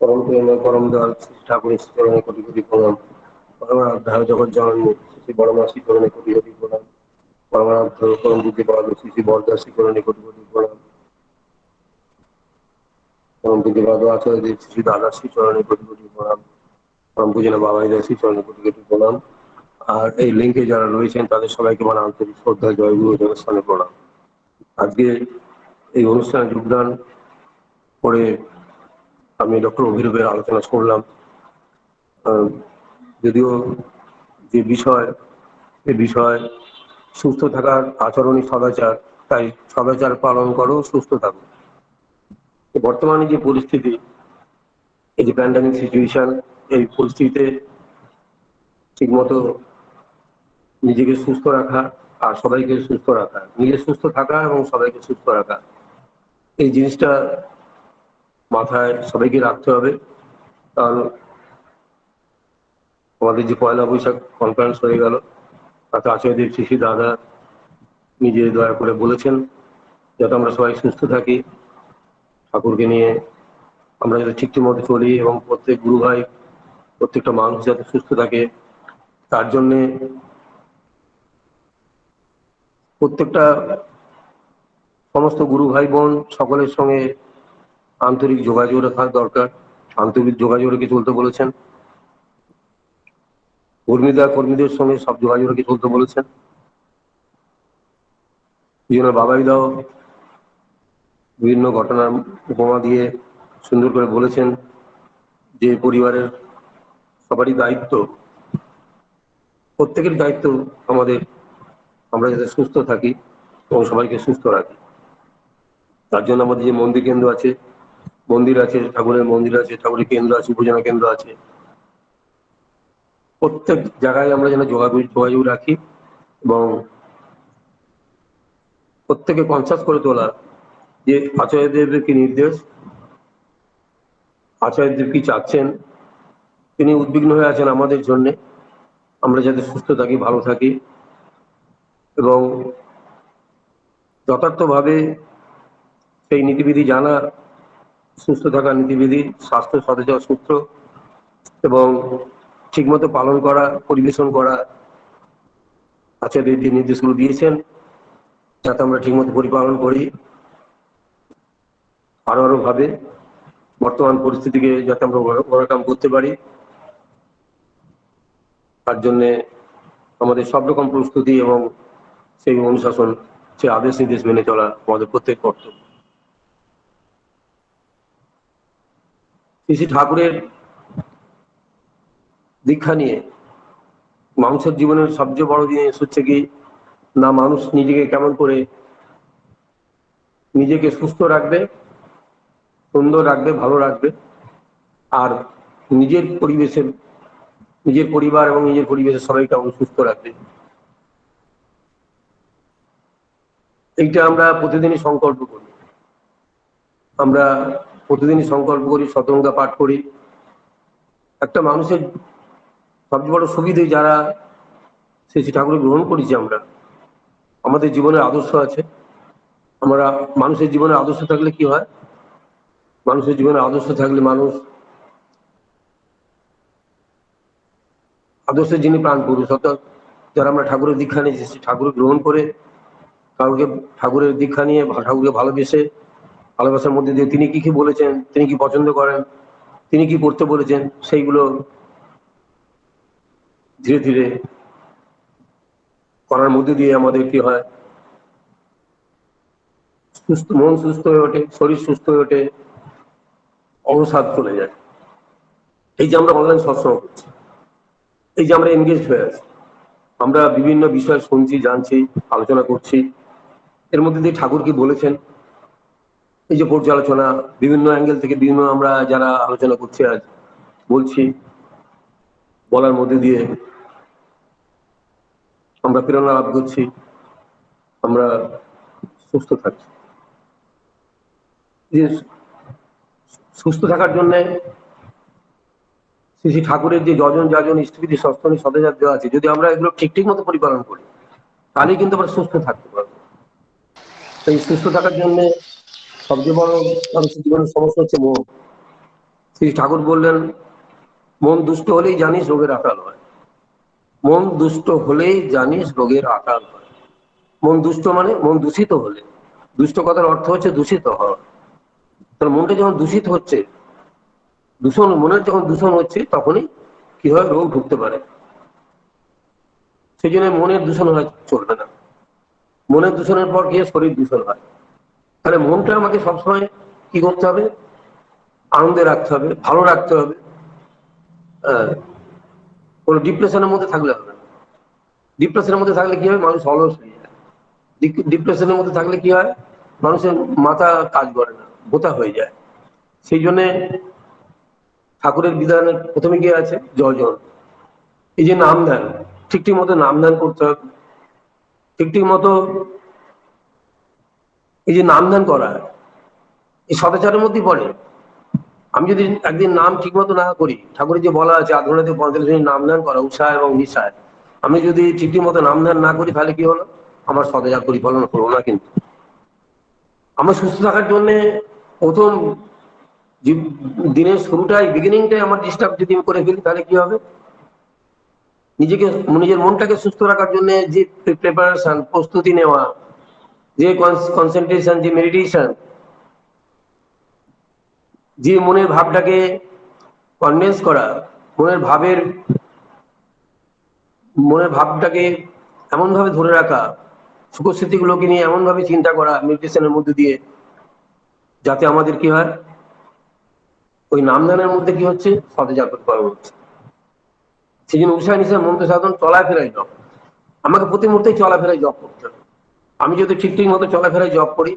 পরম প্রেমে পরম দয়াল শ্রী ঠাকুরের চরণে কোটি কোটি প্রণাম। পরমারাধ্যায় জগৎ জননী শ্রী বড়মাসি চরণে কোটি কোটি প্রণাম। পরমারাধ্য পরম বুদ্ধি পাল শ্রী বরদাসী চরণে কোটি কোটি প্রণাম। পরম বুদ্ধিবাদ আচার্য শ্রী দাদাশ্রী চরণে কোটি কোটি প্রণাম। পরম পূজনীয় বাবাই দাসী চরণে কোটি কোটি প্রণাম। আর এই লিঙ্কে যারা রয়েছেন তাদের সবাইকে মানে আন্তরিক শ্রদ্ধা, জয়গুরু দেবস্থানে প্রণাম। আজকে এই অনুষ্ঠানে যোগদান করে আমি ডক্টর অভিরূপের আলোচনা শুনলাম। যদিও যে বিষয়, এ বিষয় সুস্থ থাকার আচরণই সদাচার, তাই সদাচার পালন করো, সুস্থ থাকো। বর্তমানে যে পরিস্থিতি, এই যে প্যান্ডামিক সিচুয়েশন, এই পরিস্থিতিতে ঠিকমতো নিজেকে সুস্থ রাখা আর সবাইকে সুস্থ রাখা, নিজে সুস্থ থাকা এবং সবাইকে সুস্থ রাখা, এই জিনিসটা মাথায় সবাইকে রাখতে হবে। কারণ আমাদের যে পয়লা বৈশাখ কনফারেন্স হয়ে গেল, তাতে আচার্যদেব শ্রী দাদা নিজে দয়া করে বলেছেন যাতে আমরা সবাই সুস্থ থাকি, ঠাকুরকে নিয়ে আমরা যাতে ঠিক মতো চলি এবং প্রত্যেক গুরু ভাই, প্রত্যেকটা মানুষ যাতে সুস্থ থাকে, তার জন্যে প্রত্যেকটা সমস্ত গুরু ভাই বোন সকলের সঙ্গে আন্তরিক যোগাযোগ রাখার দরকার। আন্তরিক যোগাযোগ রেখে চলতে বলেছেন। কর্মীদের সঙ্গে সব যোগাযোগ রেখে চলতে বলেছেন। এই জন্য বাবাই দাও বিভিন্ন ঘটনার উপমা দিয়ে সুন্দর করে বলেছেন যে পরিবারের সবারই দায়িত্ব, প্রত্যেকের দায়িত্ব আমাদের, আমরা যাতে সুস্থ থাকি এবং সবাইকে সুস্থ রাখি। তার জন্য আমাদের যে মন্দির আছে, ঠাকুরের মন্দির আছে, ঠাকুরের কেন্দ্র আছে, পূজনা কেন্দ্র আছে, প্রত্যেক জায়গায় আমরা যেন যোগাযোগ রাখি এবং প্রত্যেকে কনসাস করে তোলা যে আচার্যদেবের কি নির্দেশ, আচার্যদেব কি চাচ্ছেন, তিনি উদ্বিগ্ন হয়ে আছেন আমাদের জন্য, আমরা যাতে সুস্থ থাকি, ভালো থাকি এবং যথার্থভাবে সেই নীতিবিধি জানা, সুস্থ থাকার নীতিবিধি, স্বাস্থ্য সচেতন সূত্র এবং ঠিকমতো পালন করা, পরিবেশন করা, আচার্যদেব যে নির্দেশগুলো দিয়েছেন যাতে আমরা ঠিকমতো পরিপালন করি, আরো ভাবে বর্তমান পরিস্থিতিকে যাতে আমরা ওভারকাম করতে পারি, তার জন্যে আমাদের সব রকম প্রস্তুতি এবং সেই অনুশাসন, সে আদেশ নির্দেশ মেনে চলা আমাদের প্রত্যেক কর্তব্য। শ্রী ঠাকুরের দীক্ষা নিয়ে মানুষের জীবনের সবচেয়ে বড় জিনিস হচ্ছে কি না, মানুষ নিজেকে কেমন করে নিজেকে সুস্থ রাখবে, সুন্দর রাখবে, ভালো রাখবে, আর নিজের পরিবার এবং নিজের পরিবেশের সবাইকে কেমন সুস্থ রাখবে। এইটা আমরা প্রতিদিনই সংকল্প করি, শতঙ্গা পাঠ করি। একটা মানুষের সবচেয়ে বড় সুবিধে যারা শ্রী ঠাকুর গ্রহণ করেছি, আমরা আমাদের জীবনের আদর্শ আছে। আমরা মানুষের জীবনের আদর্শ থাকলে কি হয়, মানুষের জীবনে আদর্শ থাকলে মানুষ আদর্শের যিনি প্রাণ পুরুষ, অর্থাৎ যারা আমরা ঠাকুরের দীক্ষা নিয়েছি, ঠাকুর গ্রহণ করে ঠাকুরের দীক্ষা নিয়ে ঠাকুরকে ভালোবাসার মধ্যে দিয়ে তিনি কি কি বলেছেন, তিনি কি পছন্দ করেন, তিনি কি করতে বলেছেন, সেইগুলো ধীরে ধীরে করার মধ্যে দিয়ে আমাদের কি হয়, মন সুস্থ হয়ে ওঠে, শরীর সুস্থ হয়ে ওঠে, অবসাদ চলে যায়। এই যে আমরা অনলাইন সৎসঙ্গ করছি, এই যে আমরা এনগেজ হয়ে আছি, আমরা বিভিন্ন বিষয় শুনছি, জানছি, আলোচনা করছি, এর মধ্যে দিয়ে ঠাকুর কি বলেছেন, এই যে পর্যালোচনা বিভিন্ন অ্যাঙ্গেল থেকে বিভিন্ন আমরা যারা আলোচনা করছি, আজ বলছি, বলার মধ্যে দিয়ে আমরা প্রেরণা লাভ করছি, আমরা সুস্থ থাকছি। যে সুস্থ থাকার জন্য শ্রী ঠাকুরের যে যজন যাজন ইষ্টবিধি সস্তনী সদাচার দেওয়া আছে, যদি আমরা এগুলো ঠিক মতো পরিপালন করি, তাহলেই কিন্তু আমরা সুস্থ থাকতে পারবো। এই সুস্থ থাকার জন্য সবচেয়ে বড় মানুষের জীবনের সমস্যা হচ্ছে মন। শ্রী ঠাকুর বললেন, মন দুষ্ট হলেই জানিস রোগের আকাল হয়। মন দুষ্ট হলেই জানিস রোগের আকাল হয়। মন দুষ্ট মানে মন দূষিত হলে। দুষ্ট কথার অর্থ হচ্ছে দূষিত হওয়া। তাহলে মনটা যখন দূষিত হচ্ছে, মনের যখন দূষণ হচ্ছে, তখনই কি হয়, রোগ ঢুকতে পারে। সেই জন্য মনের দূষণ হয় চলবে না। মনের দূষণের পর গিয়ে শরীর দূষণ হয়। তাহলে মনটা আমাকে সবসময় কি করতে হবে, আনন্দে রাখতে হবে, ভালো রাখতে হবে। কোনো ডিপ্রেশনের মধ্যে থাকলে হবে না। ডিপ্রেশনের মধ্যে থাকলে কি হয়, মানুষ অলস হয়ে যায়। ডিপ্রেশনের মধ্যে থাকলে কি হয়, মানুষের মাথা কাজ করে না, বোতা হয়ে যায়। সেই জন্য ঠাকুরের বিধানের প্রথমে গিয়ে আছে যজন। এই যে নাম ধ্যান, ঠিক ঠিক মতো নাম ধ্যান করতে হবে। ঠিক ঠিক মতো এই যে নাম ধ্যান করা, এই সদাচারের মধ্যেই পড়ে। আমি যদি একদিন নাম ঠিক মতো না করি, ঠাকুরের যে বলা আছে আধুনিক 45 মিনিট নাম ধ্যান করা উৎসাহ এবং নিশায়, আমি যদি ঠিক ঠিক মতো নাম ধ্যান না করি, তাহলে কি হলো, আমার সদাচার পরিপালন করবো না। কিন্তু আমার সুস্থ থাকার জন্য প্রথম দিনের শুরুটাই, বিগিনিংটাই আমার ডিস্টার্ব যদি আমি করে ফেলি, তাহলে কি হবে, নিজের মনটাকে সুস্থ রাখার জন্য যে প্রিপারেশন, প্রস্তুতি নেওয়া, যে কনসেন্ট্রেশন, যে মেডিটেশন, যে মনের ভাবটাকে কনডেন্স করা, মনের ভাবের মনের ভাবটাকে এমন ভাবে ধরে রাখা, সুখস্মৃতিগুলোকে নিয়ে এমন ভাবে চিন্তা করা মেডিটেশনের মধ্যে দিয়ে, যাতে আমাদের কি হয়, ওই নামদানের মধ্যে কি হচ্ছে, সতেজাত করা হচ্ছে। সেই জন্য উৎসাহ নিশা মন্ত্র সাধন, চলাফেরাই জপ। আমাকে প্রতি মুহূর্তে চলাফেরাই জপ করতে হবে। আমি যদি ঠিক ঠিক মতো চলাফেরায় জব করি,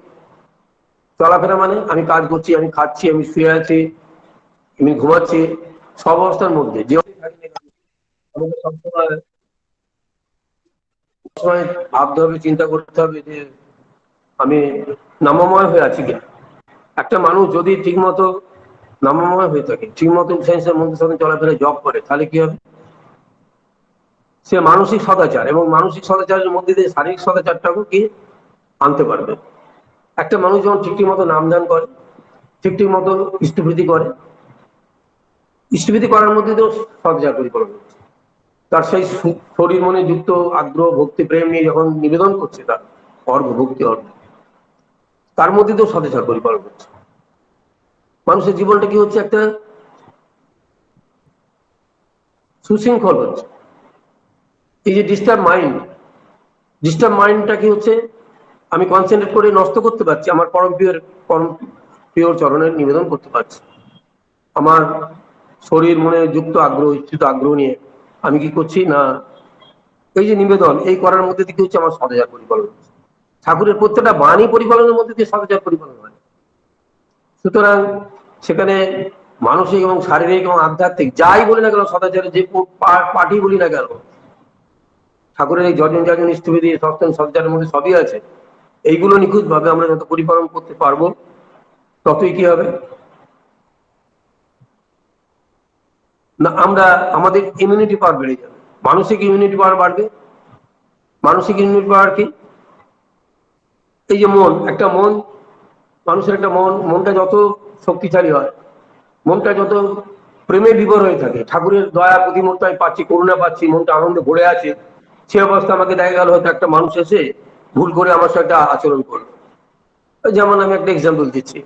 চলাফেরা মানে আমি কাজ করছি, আমি খাচ্ছি, আমি শুয়ে আছি, আমি ঘুমাচ্ছি, সব অবস্থার মধ্যে যে আমাকে সবসময় সবসময় ভাবতে হবে, চিন্তা করতে হবে যে আমি নামময় হয়ে আছি কিনা। একটা মানুষ যদি ঠিক মতো নামময় হয়ে থাকে, ঠিক মতো সায়েন্সের মধ্যে সাথে চলাফেরায় জব করে, তাহলে কি হবে, সে মানসিক সদাচার এবং মানসিক সদাচারের মধ্যে দিয়ে শারীরিক সদাচারটাকেও কি আনতে পারবে। একটা মানুষ যখন ঠিক ঠিক মতো নামদান করে, ঠিক ঠিক মতো ইষ্টভৃতি করে, ইষ্টভৃতি করার মধ্যে তো সদাচার পরিপালন হচ্ছে। তার সেই শরীর মনে যুক্ত আগ্রহ, ভক্তি, প্রেম নিয়ে যখন নিবেদন করছে, তার অর্ঘ, ভক্তি অর্ঘ, তার মধ্যে তো সদাচার পরিপালন হচ্ছে। মানুষের জীবনটা কি হচ্ছে, একটা সুশৃঙ্খল হচ্ছে। এই যে ডিস্টার্ব মাইন্ডটা কি হচ্ছে, আমি কনসেন্ট্রেট করে নষ্ট করতে পারছি, আমার পরম প্রিয় চরণের নিবেদন করতে পারছি। আমার শরীর মনে যুক্ত আগ্রহ, ইচ্ছিত আগ্রহ নিয়ে আমি কি করছি না, এই যে নিবেদন, এই করার মধ্যে দিয়ে হচ্ছে আমার সদাচার পরিপালন হচ্ছে। ঠাকুরের প্রত্যেকটা বাণী পরিপালনের মধ্যে দিয়ে সদাচার পরিপালন হয়। সুতরাং সেখানে মানসিক এবং শারীরিক এবং আধ্যাত্মিক যাই বলি না কেন, সদাচারের যে পাঠই বলি না কেন, ঠাকুরের এই যজন যাজন ইষ্টবিধি সপ্তম সদাচারের মধ্যে সবই আছে। এইগুলো নিখুঁত ভাবে আমরা যত পরিপালন করতে পারবো, ততই কি হবে না, আমরা আমাদের ইমিউনিটি পাওয়ার বেড়ে যাবে, মানসিক ইমিউনিটি পাওয়ার বাড়বে। মানসিক ইমিউনিটি পাওয়ার কি, এই যে মন, মানুষের একটা মনটা যত শক্তিশালী হয়, মনটা যত প্রেমে বিভোর হয়ে থাকে, ঠাকুরের দয়া প্রতিমূর্তি আমি পাচ্ছি, করুণা পাচ্ছি, মনটা আনন্দে ভরে আছে, সে অবস্থা আমাকে দেখা গেল হয়তো একটা মানুষ এসে ভুল করে আমার সাথে একটা আচরণ করলো। যেমন আমি একটা এক্সাম্পল দিচ্ছি,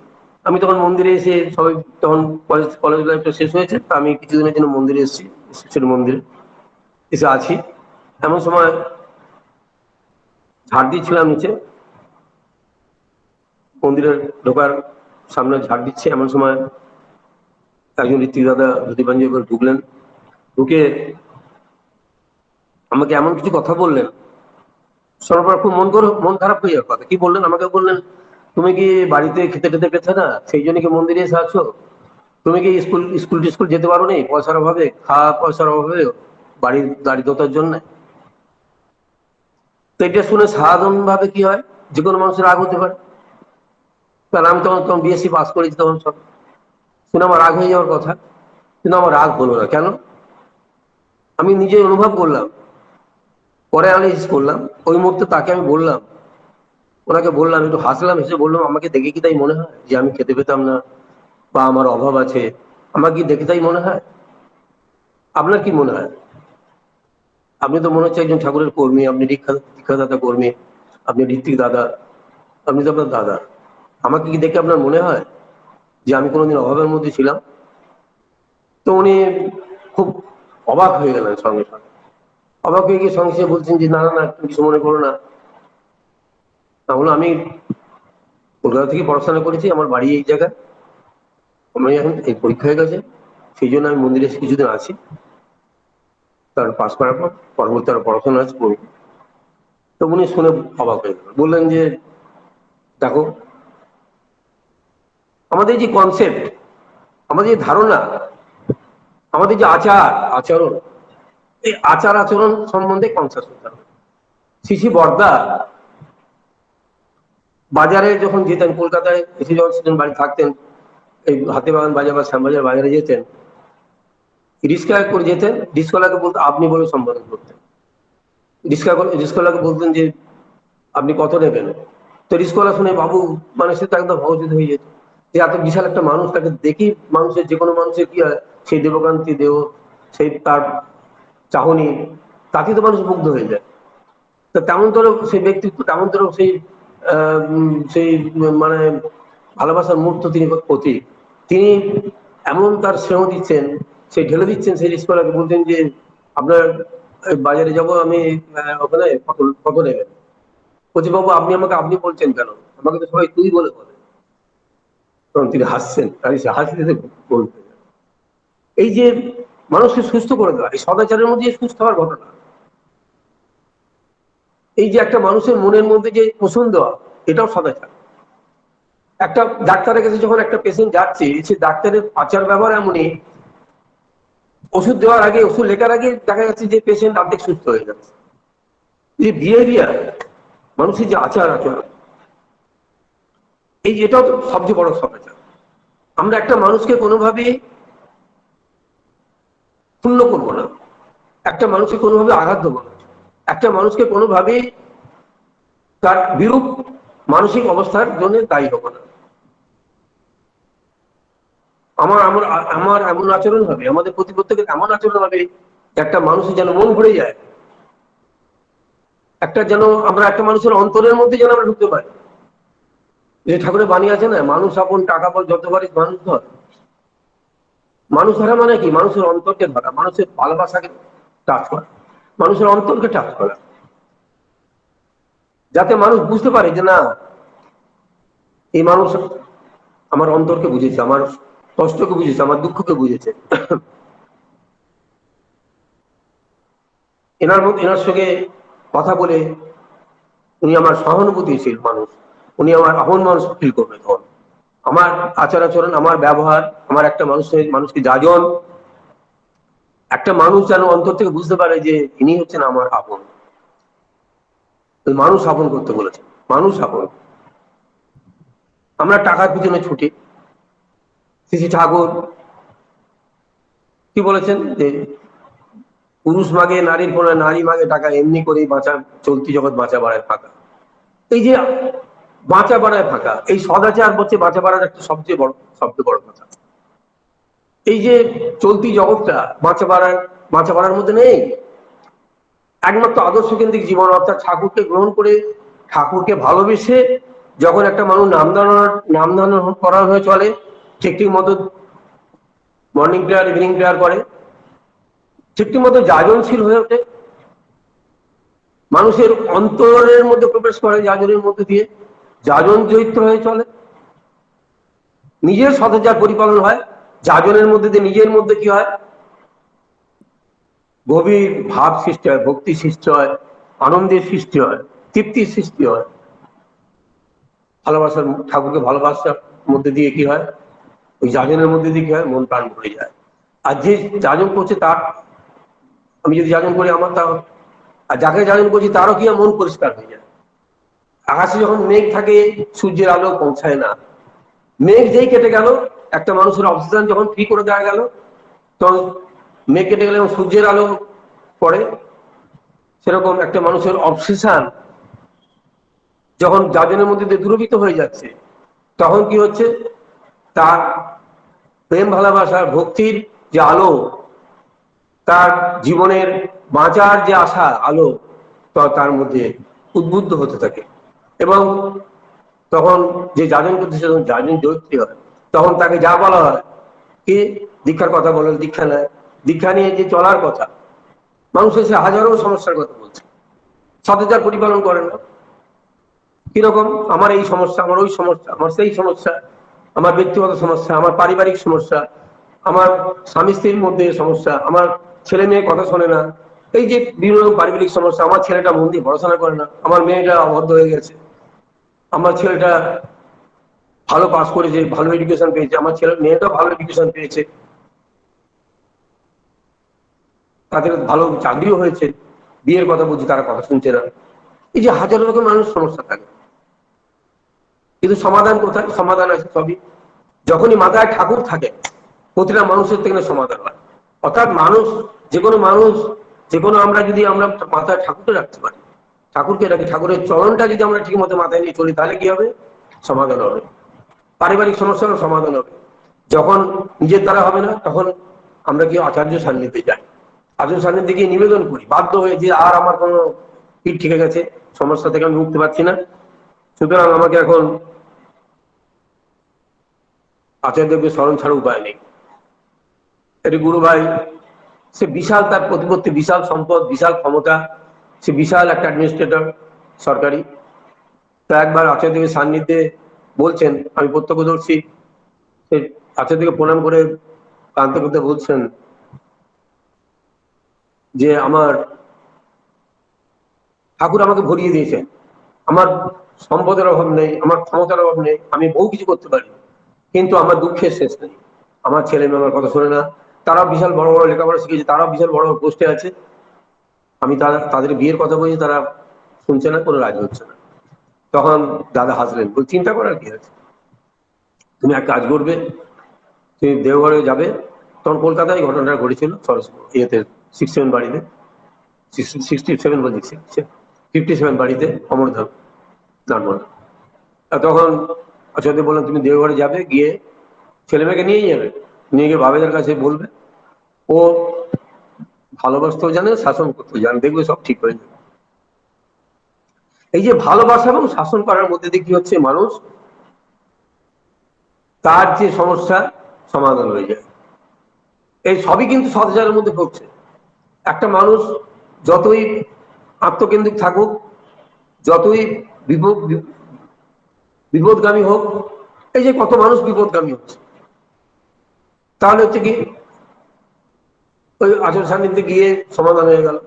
আমি তখন মন্দিরে এসে, সবাই তখন কলেজ লাইফটা শেষ হয়েছে, তা আমি কিছুদিনের জন্য মন্দিরে এসেছি, শিব মন্দিরে এসে আছি। এমন সময় ঝাড় দিচ্ছিলাম নিচে, মন্দিরের ঢোকার সামনে ঝাড় দিচ্ছে, এমন সময় একজন ঋত্বিক দাদা ধুতি পাঞ্জাবি করে ঢুকলেন, ঢুকে আমাকে এমন কিছু কথা বললেন, শোনার পর খুব মন খারাপ হয়ে যাওয়ার কথা। কি বললেন, আমাকে বললেন, তুমি কি বাড়িতে খেতে টেতে পেতে না, সেই জন্য কি মন্দিরে এসে আছো? তুমি কি স্কুল টিস্কুল যেতে পারো নি, পয়সার অভাবে, খাওয়া পয়সার অভাবে, বাড়ির দারিদ্রতার জন্য? তো এটা শুনে সাধারণ ভাবে কি হয়, যে কোনো মানুষের রাগ হতে পারে। কারণ আমি তখন বিএসসি পাস করেছি, তখন সব শুনে আমার রাগ হয়ে যাওয়ার কথা। কিন্তু আমার রাগ হলো না, কেন, আমি নিজে অনুভব করলাম, পরে অ্যানালাইসিস করলাম। ওই মুহূর্তে তাকে আমি বললাম, ওনাকে বললাম, একটু হাসলাম, হেসে বললাম, আমাকে দেখে কি তাই মনে হয় যে আমি খেতে পেতাম না বা আমার অভাব আছে? আমার কি দেখে তাই মনে হয়? আপনার কি মনে হয়? আপনি তো মনে হচ্ছে একজন ঠাকুরের কর্মী, আপনি দীক্ষাদাতা কর্মী, আপনি ঋত্বিক দাদা, আপনি তো আপনার দাদা। আমাকে কি দেখে আপনার মনে হয় যে আমি কোনোদিন অভাবের মধ্যে ছিলাম? তো উনি খুব অবাক হয়ে গেলেন সঙ্গে সঙ্গে। অবাক হয়ে গিয়ে সঙ্গে সঙ্গে বলছেন যে না না না, তুমি কিছু মনে করো না। তাহলে আমি কলকাতা থেকে পড়াশোনা করেছি, আমার বাড়ি এই জায়গায়, আমি এখন এই পরীক্ষা হয়ে গেছে, সেই জন্য আমি মন্দিরে এসে কিছুদিন আছি। তার পাশ করার পর পরবর্তী আরো পড়াশোনা আছে করবো। তো উনি শুনে অবাক হয়ে গেলেন, বললেন যে দেখো, আমাদের যে কনসেপ্ট, আমাদের যে ধারণা, আমাদের যে আচার আচরণ, এই আচার আচরণ সম্বন্ধে কনসাস হতে হবে। শিশি বর্দা বাজারে যখন যেতেন, কলকাতায় এসে যখন সেদিন বাড়ি থাকতেন, এই হাতিবাগান বাজার বা শ্যামবাজার বাজারে যেতেন, রিক্সা করে যেতেন, রিক্সাওয়ালাকে বলতে আপনি বলে সম্বোধন করতেন। রিক্সাওয়ালাকে বলতেন যে আপনি কত নেবেন? তো রিক্সাওয়ালা শুনে বাবু, মানে সে তো একদম ভবচিত হয়ে যেত যে এত বিশাল একটা মানুষ, তাকে দেখি মানুষের, যে কোনো মানুষের কি হয়, সেই দেবকান্তি দেহ, সেই তার চাহনি, তাতে তো মানুষ মুগ্ধ হয়ে যায়। তো তেমন তোর সেই ব্যক্তিত্ব, তেমন তোর সেই সেই মানে ভালোবাসার মুহূর্ত তিনি প্রতীক। তিনি এমন তার স্নেহ দিচ্ছেন, সেই ঢেলে দিচ্ছেন সেই রিক্সাওয়ালাকে, বলছেন যে আপনার বাজারে যাব আমি, ওখানে কত কত নেবেন? বলছি বাবু আপনি আমাকে আপনি বলছেন কেন? আমাকে তো সবাই তুই বলে বলে। তখন তিনি হাসছেন, আর সে হাসি বলতে, এই যে মানুষকে সুস্থ করে দেওয়া, এই সদাচারের মধ্যে সুস্থ হওয়ার ঘটনা, এই যে একটা মানুষের মনের মধ্যে যে পোষণ দেওয়া, এটাও সদাচার। একটা ডাক্তারের কাছে যখন একটা পেশেন্ট যাচ্ছে, সে ডাক্তারের আচার ব্যবহার এমনই, ওষুধ দেওয়ার আগে, ওষুধ লেখার আগে দেখা যাচ্ছে যে পেশেন্ট অর্ধেক সুস্থ হয়ে যাচ্ছে। যে বিহেভিয়ার, মানুষের যে আচার আচরণ, এই এটাও তো সবচেয়ে বড় সদাচার। আমরা একটা মানুষকে কোনোভাবে ক্ষুণ্ণ করবো না, একটা মানুষকে কোনোভাবে আঘাত দেবো না, একটা মানুষকে কোনোভাবে তার বিরূপ মানসিক অবস্থার জন্য দায়ী হবো না। আমার আমার আমার এমন আচরণ হবে, আমাদের প্রতি প্রত্যেকের এমন আচরণ হবে, একটা মানুষের যেন মন ভরে যায়, একটা যেন আমরা একটা মানুষের অন্তরের মধ্যে যেন আমরা ঢুকতে পারি। যে ঠাকুরের বাণী আছে না, মানুষ আপন টাকা পর যত পারিস মানুষ ধর। মানুষ ধরা মানে কি? মানুষের অন্তরকে ধরা, মানুষের ভালোবাসাকে টাচ করা, মানুষের অন্তরকে টাচ করা, যাতে মানুষ বুঝতে পারে যে না, এই মানুষ আমার অন্তরকে বুঝেছে, আমার কষ্টকে বুঝেছে, আমার দুঃখকে বুঝেছে। এনার সঙ্গে কথা বলে উনি আমার সহানুভূতিশীল মানুষ, উনি আমার আপন মানুষ ফিল করবে তখন। আমার আচার আচরণ, আমার ব্যবহার, আমার একটা মানুষকে যাজন, একটা মানুষ যেন অন্তর থেকে বুঝতে পারে যে ইনি হচ্ছেন আমার আপন। মানুষ আপন করতে বলেছেন, মানুষ আপন। আমরা টাকার পিছনে ছুটি। শ্রী ঠাকুর কি বলেছেন যে পুরুষ মাগে নারীর পরে, নারী মাগে টাকা, এমনি করেই বাঁচা, চলতি জগৎ বাঁচা বাড়ায় ফাঁকা। এই যে বাঁচা বাড়ায় ফাঁকা, এই সদাচার হচ্ছে বাঁচা বাড়ার একটা সবচেয়ে বড় কথা। এই যে চলতি জগৎটা বাঁচা বাড়ার মধ্যে নেই। একমাত্র আদর্শ কেন্দ্রিক জীবন, অর্থাৎ ঠাকুরকে গ্রহণ করে, ঠাকুরকে ভালোবেসে যখন একটা মানুষ নাম ধারণ করার হয়ে চলে, ঠিক মতো মর্নিং প্রেয়ার, ইভিনিং প্রেয়ার করে, ঠিক মতো যাজনশীল হয়ে ওঠে, মানুষের অন্তরের মধ্যে প্রবেশ করে যাজনের মধ্যে দিয়ে, যাজন চরিত্র হয়ে চলে, নিজের সদাচার পরিপালন হয়, যাজনের মধ্যে দিয়ে নিজের মধ্যে কি হয়, গভীর ভাব সৃষ্টি হয়, ভক্তি সৃষ্টি হয়, আনন্দের সৃষ্টি হয়, তৃপ্তির সৃষ্টি হয়, ভালোবাসার, ঠাকুরকে ভালোবাসার মধ্যে দিয়ে কি হয়, ওই যাজনের মধ্যে দিয়ে কি হয়, মন প্রাণ ভরে যায়। আর যে যাজন করছে তার, আমি যদি যাজন করি আমার তা, আর যাকে যাজন করছি তারও কি হয়, মন পরিষ্কার হয়ে যায়। আকাশে যখন মেঘ থাকে, সূর্যের আলো পৌঁছায় না, মেঘ যেই কেটে গেল, একটা মানুষের অক্সিজেন যখন ফ্রি করে দেওয়া গেল, তখন মেঘ কেটে গেলে সূর্যের আলো পড়ে। সেরকম একটা মানুষের অবসেশন যখন যাজনের মধ্যে দিয়ে দূরীভূত হয়ে যাচ্ছে, তখন কি হচ্ছে, তার প্রেম ভালোবাসা ভক্তির যে আলো, তার জীবনের বাঁচার যে আশা আলো তার মধ্যে উদ্বুদ্ধ হতে থাকে। এবং তখন যে যাজন করতে যখন যাজন দৈত্রী হয়, তখন তাকে যা বলা হয় কি দীক্ষার কথা বলেন, দীক্ষা নেয়, দীক্ষা নিয়ে যে চলার কথা, মানুষ এসে হাজারো সমস্যার কথা বলছে, সদাচার পরিপালন করে না। কিরকম, আমার এই সমস্যা, আমার ওই সমস্যা, আমার সেই সমস্যা, আমার ব্যক্তিগত সমস্যা, আমার পারিবারিক সমস্যা, আমার স্বামী স্ত্রীর মধ্যে সমস্যা, আমার ছেলে মেয়ে কথা শোনে না, এই যে বিভিন্ন পারিবারিক সমস্যা, আমার ছেলেটা মন দিয়ে পড়াশোনা করে না, আমার মেয়েটা অবদ্ধ হয়ে গেছে, আমার ছেলেটা ভালো পাস করেছে, ভালো এডুকেশন পেয়েছে, আমার ছেলে মেয়েটাও ভালো এডুকেশন পেয়েছে, তাদের ভালো চাকরিও হয়েছে, বিয়ের কথা বলছি তারা কথা শুনছে না। এই যে হাজারো রকম মানুষ সমস্যা থাকে, কিন্তু সমাধান কোথায়? সমাধান আছে সবই যখনই মাথায় ঠাকুর থাকে, প্রতিটা মানুষের থেকে সমাধান হয়। অর্থাৎ মানুষ, যে কোনো মানুষ, যে কোনো আমরা যদি আমরা মাথায় ঠাকুরকে রাখতে পারি, ঠাকুরকে রাখি, ঠাকুরের চরণটা যদি আমরা ঠিক মতো মাথায় নিয়ে চলি, তাহলে কি হবে? সমাধান হবে, পারিবারিক সমস্যারও সমাধান হবে। যখন নিজের দ্বারা হবে না, তখন আমরা কি আচার্য সান্নিধ্যে যাই, আচার্য সান্নিধ্যে গিয়ে নিবেদন করি বাধ্য হয়ে যে আর আমার কোনো পিঠ ঠিক গেছে, সমস্যা থেকে আমি উঠতে পারছি না, সুতরাং আমাকে এখন আচার্যকে স্মরণ ছাড়া উপায় নেই। এটি গুরু ভাই, সে বিশাল, তার প্রতিপত্তি বিশাল, সম্পদ বিশাল, ক্ষমতা, সে বিশাল একটা অ্যাডমিনিস্ট্রেটর সরকারি। তো একবার আচার্যদেবের সান্নিধ্যে বলছেন, আমি প্রত্যক্ষদর্শী, সে আচার্যকে প্রণাম করে কান্ত করতে বলছেন যে আমার ঠাকুর আমাকে ভরিয়ে দিয়েছেন, আমার সম্পদের অভাব নেই, আমার ক্ষমতার অভাব নেই, আমি বহু কিছু করতে পারি, কিন্তু আমার দুঃখের শেষ নেই। আমার ছেলে মেয়ে আমার কথা শোনে না, তারা বিশাল বড় বড় লেখাপড়া শিখেছে, তারা বিশাল বড় বড় পোস্টে আছে, আমি তাদের বিয়ের কথা বলছি, তারা শুনছে না, কোনো রাজি হচ্ছে না। তখন দাদা হাসলেন, বল চিন্তা করার কি আছে, তুমি এক কাজ করবে, তুমি দেওঘরে যাবে। তখন কলকাতায় ঘটনাটা ঘটেছিল, ইয়েতে 67 বাড়িতে, 67 বলছি, 57 বাড়িতে অমরধাম নানমোহন। তখন আচার্য বললেন তুমি দেওঘরে যাবে, গিয়ে ছেলে মেয়েকে নিয়েই যাবে, নিয়ে গিয়ে বাবাদের কাছে বলবে, ও ভালোবাসতেও জানে, শাসন করতেও জানে, দেখবে সব ঠিক হয়ে যাবে। এই যে ভালোবাসা এবং শাসন করার মধ্যে দিয়ে কি হচ্ছে, মানুষ তার যে সমস্যা সমাধান হয়ে যায়। এই সবই কিন্তু সদাচারের মধ্যে পড়ছে। একটা মানুষ যতই আত্মকেন্দ্রিক থাকুক, যতই বিপদগামী হোক, এই যে কত মানুষ বিপদগামী হচ্ছে, তাহলে হচ্ছে কি ওই আচরণ সান্নিধ্যে গিয়ে সমাধান হয়ে গেল,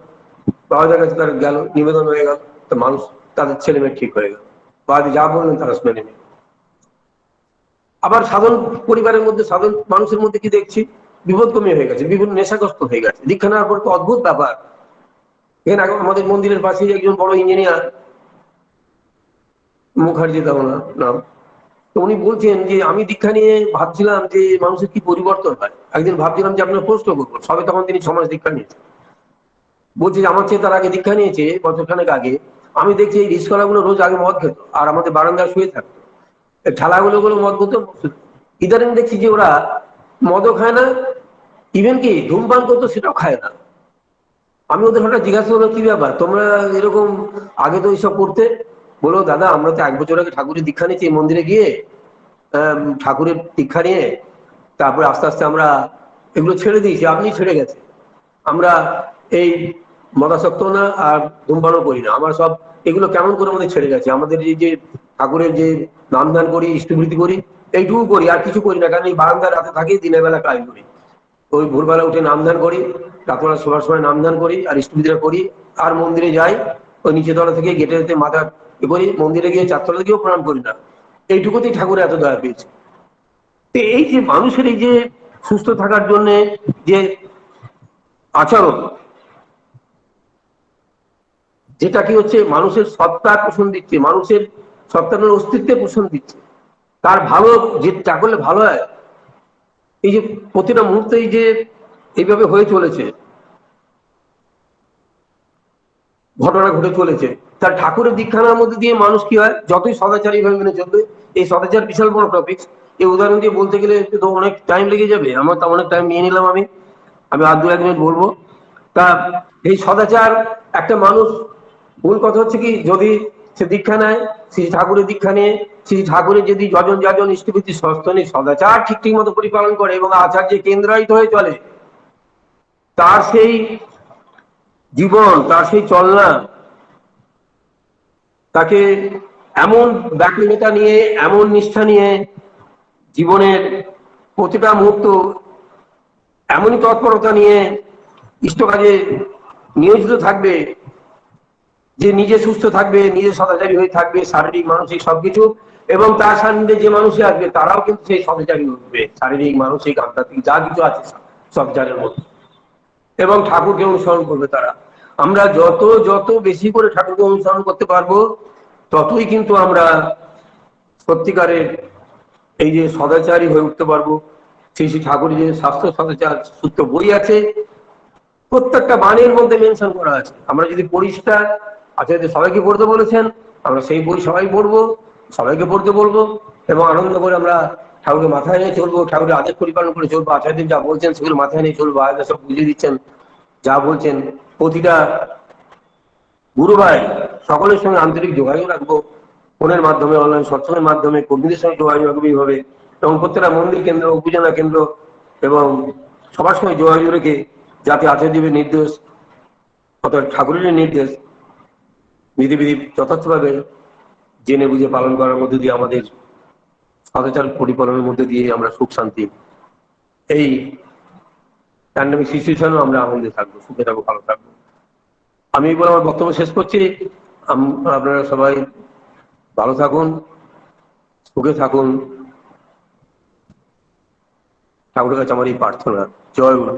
বাবাদের কাছে তার গেল, নিবেদন হয়ে গেল, তো মানুষ তাদের ছেলে মেয়ে ঠিক হয়ে গেল, বাবা যা বললেন তারা শুনে নেবে। আবার সাধারণ পরিবারের মধ্যে, সাধারণ মানুষের মধ্যে কি দেখছি, বিপদগামী হয়ে গেছে, বিভিন্ন নেশাগ্রস্ত হয়ে গেছে। দীক্ষা নেওয়ার পর তো অদ্ভুত ব্যাপার, এখানে আমাদের মন্দিরের পাশে একজন বড় ইঞ্জিনিয়ার, মুখার্জি নাম, তো উনি বলছেন যে আমি দীক্ষা নিয়ে ভাবছিলাম যে মানুষের কি পরিবর্তন হয়, একদিন ভাবছিলাম যে আপনার প্রশ্ন করবো, সবে তখন তিনি সমাজ দীক্ষা নিয়েছেন। বলছি যে আমার চেয়ে তার আগে দীক্ষা নিয়েছে বছরখানেক আগে, আমি দেখছি এই রিস্কলাগুলো রোজ আগে মদ খেত আর আমাদের বারান্দায় শুয়ে থাকতো, ঠেলাগুলো মদ খেতো। ইদানিং দেখছি যে ওরা মদও খায় না, ইভেন কি ধূমপান করতো সেটাও খায় না। আমি ওদের হঠাৎ জিজ্ঞাসা করলাম কি ব্যাপার তোমরা এরকম, আগে তো এইসব করতে। বলো দাদা আমরা তো 1 বছর আগে ঠাকুরের দীক্ষা নিয়েছি মন্দিরে গিয়ে, ঠাকুরের দীক্ষা নিয়ে, তারপরে আস্তে আস্তে আমরা এগুলো ছেড়ে দিয়েছি, আপনি ছেড়ে গেছে। আমরা এই মদাসক্ত না আর ধূমপানও করি না, আমরা সব এগুলো কেমন করে আমাদের ছেড়ে গেছে। আমাদের এই যে ঠাকুরের যে নাম ধ্যান করি, ইষ্টবৃত্তি করি, এইটুকু করি, আর কিছু করি না, কারণ এই বারান্দায় রাতে থাকি, দিনের বেলা কাজ করি, ওই ভোরবেলা উঠে নাম ধ্যান করি, রাতবেলা শোবার সময় নাম ধ্যান করি আর ইষ্টবৃত্তিটা করি, আর মন্দিরে যাই, ওই নিচে তলা থেকে গেটে যেতে মাথা করি, মন্দিরে গিয়ে চারতলা গিয়েও প্রণাম করি না। এইটুকুতেই ঠাকুর এত দয়া পেয়েছে। তো এই যে মানুষের এই যে সুস্থ থাকার জন্য যে আচরণ, যেটা কি হচ্ছে মানুষের সত্তার পোষণ দিচ্ছে, মানুষের সত্তার অস্তিত্বের পোষণ দিচ্ছে, তার ভালো যেটা করলে ভালো হয়, এই যে প্রতিটা মুহূর্তে এই যে এইভাবে হয়ে চলেছে, ঘটনা ঘটে চলেছে, তার ঠাকুরের দীক্ষা নেওয়ার মধ্যে দিয়ে মানুষ কি হয়, যতই সদাচারী ভাবে মেনে চলবে, এই সদাচার বিশাল বড় টপিক, এই উদাহরণ দিয়ে বলতে গেলে তো অনেক টাইম লেগে যাবে, আমার তো অনেক টাইম নিয়ে নিলাম। আমি আমি আর দু এক মিনিট বলবো। তা এই সদাচার একটা মানুষ, মূল কথা হচ্ছে কি, যদি সে দীক্ষা নেয়, শ্রী ঠাকুরের দীক্ষা নিয়ে শ্রী ঠাকুরের যদি যজন যাজন ইষ্টভীতি সস্তনে সদাচার ঠিক ঠিক মতো পরিপালন করে এবং আচার্যে কেন্দ্রায়িত হয়ে চলে, তার সেই জীবন, তার সেই চলনা, তাকে এমন ব্যাকুলতা নিয়ে, এমন নিষ্ঠা নিয়ে জীবনের প্রতিটা মুহূর্ত এমনই তৎপরতা নিয়ে ইষ্ট কাজে নিয়োজিত থাকবে যে নিজে সুস্থ থাকবে, নিজে সদাচারী হয়ে থাকবে, শারীরিক মানসিক সবকিছু, এবং তার সান্নিধ্যে যে মানুষই আসবে তারাও কিন্তু সেই সদাচারী হবে, শারীরিক মানসিক আধ্যাত্মিক যা কিছু আছে সদাচারের মধ্যে, এবং ঠাকুরকে অনুসরণ করবে তারা। আমরা যত যত বেশি করে ঠাকুরকে অনুসরণ করতে পারবো, ততই কিন্তু আমরা সত্যিকারের এই যে সদাচারী হয়ে উঠতে পারবো। শ্রী শ্রী ঠাকুরের যে স্বাস্থ্য সদাচার সূত্র বই আছে, প্রত্যেকটা বাণীর মধ্যে মেনশন করা আছে। আমরা যদি পরিষ্কার আচার্য সবাইকে পড়তে বলেছেন, আমরা সেই বই সবাই পড়বো, সবাইকে পড়তে বলবো, এবং আনন্দ করে আমরা ঠাকুরকে মাথায় নিয়ে চলবো, ঠাকুরের আদেশ পরিপালন করে চলবো। আচার্য যা বলছেন সেগুলো মাথায় নিয়ে চলবো, আজ সব বুঝিয়ে দিচ্ছেন যা বলছেন। প্রতিটা গুরু ভাই সকলের সঙ্গে আন্তরিক যোগাযোগ রাখবো, ফোনের মাধ্যমে, অনলাইন সৎসঙ্গের মাধ্যমে কর্মীদের সঙ্গে যোগাযোগ রাখবো এইভাবে, এবং প্রত্যেকটা মন্দির কেন্দ্র, উপজেলা কেন্দ্র এবং সবার সঙ্গে যোগাযোগ রেখে যাতে আচার্যদেবের নির্দেশ অর্থাৎ ঠাকুরের নির্দেশ বিধিবিধি যথার্থভাবে জেনে বুঝে পালন করার মধ্যে দিয়ে আমাদের সদাচার পরিপালনের মধ্যে দিয়ে আমরা সুখ শান্তি, এই প্যান্ডেমিক সিচুয়েশনেও আমরা আনন্দে থাকবো, সুখে থাকবো, ভালো থাকবো। আমি বলে আমার বক্তব্য শেষ করছি। আপনারা সবাই ভালো থাকুন, সুখে থাকুন, ঠাকুরের কাছে আমার এই প্রার্থনা। জয় গুরু।